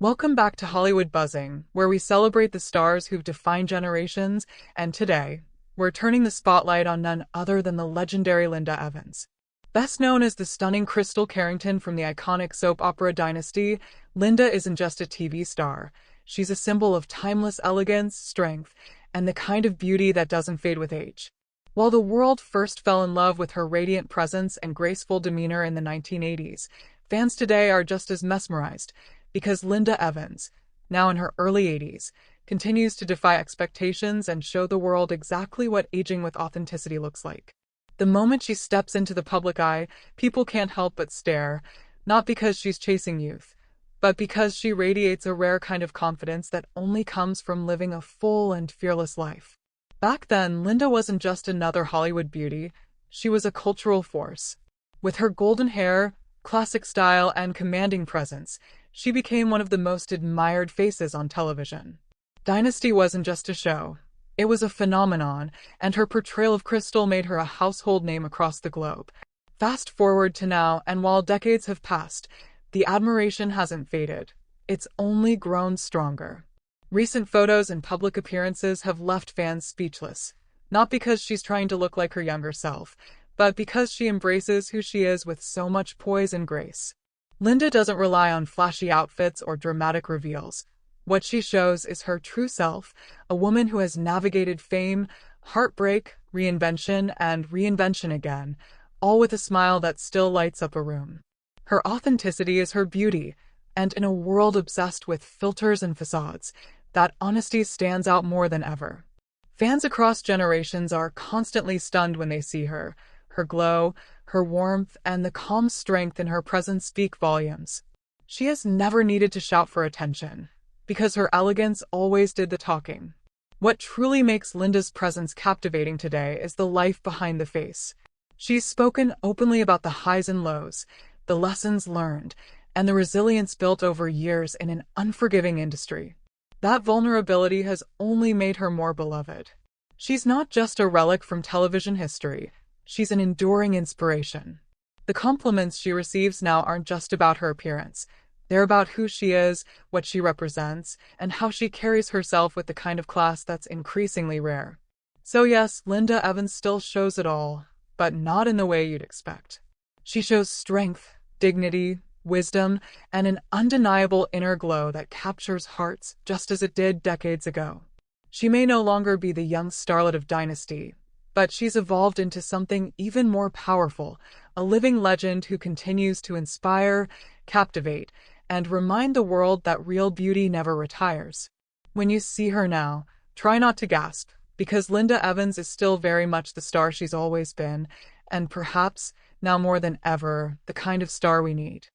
Welcome back to Hollywood Buzzing, where we celebrate the stars who've defined generations, and today, we're turning the spotlight on none other than the legendary Linda Evans. Best known as the stunning Crystal Carrington from the iconic soap opera Dynasty, Linda isn't just a TV star. She's a symbol of timeless elegance, strength, and the kind of beauty that doesn't fade with age. While the world first fell in love with her radiant presence and graceful demeanor in the 1980s, fans today are just as mesmerized, because Linda Evans, now in her early 80s, continues to defy expectations and show the world exactly what aging with authenticity looks like. The moment she steps into the public eye, people can't help but stare, not because she's chasing youth, but because she radiates a rare kind of confidence that only comes from living a full and fearless life. Back then, Linda wasn't just another Hollywood beauty, she was a cultural force. With her golden hair, classic style, and commanding presence, she became one of the most admired faces on television. Dynasty wasn't just a show, it was a phenomenon, and her portrayal of Crystal made her a household name across the globe. Fast forward to now, and while decades have passed, the admiration hasn't faded. It's only grown stronger. Recent photos and public appearances have left fans speechless, not because she's trying to look like her younger self, but because she embraces who she is with so much poise and grace. Linda doesn't rely on flashy outfits or dramatic reveals. What she shows is her true self, a woman who has navigated fame, heartbreak, reinvention, and reinvention again, all with a smile that still lights up a room. Her authenticity is her beauty, and in a world obsessed with filters and facades, that honesty stands out more than ever. Fans across generations are constantly stunned when they see her. Her glow, her warmth, and the calm strength in her presence speak volumes. She has never needed to shout for attention, because her elegance always did the talking. What truly makes Linda's presence captivating today is the life behind the face. She's spoken openly about the highs and lows, the lessons learned, and the resilience built over years in an unforgiving industry. That vulnerability has only made her more beloved. She's not just a relic from television history, she's an enduring inspiration. The compliments she receives now aren't just about her appearance. They're about who she is, what she represents, and how she carries herself with the kind of class that's increasingly rare. So yes, Linda Evans still shows it all, but not in the way you'd expect. She shows strength, dignity, wisdom, and an undeniable inner glow that captures hearts just as it did decades ago. She may no longer be the young starlet of Dynasty, but she's evolved into something even more powerful, a living legend who continues to inspire, captivate, and remind the world that real beauty never retires. When you see her now, try not to gasp, because Linda Evans is still very much the star she's always been, and perhaps, now more than ever, the kind of star we need.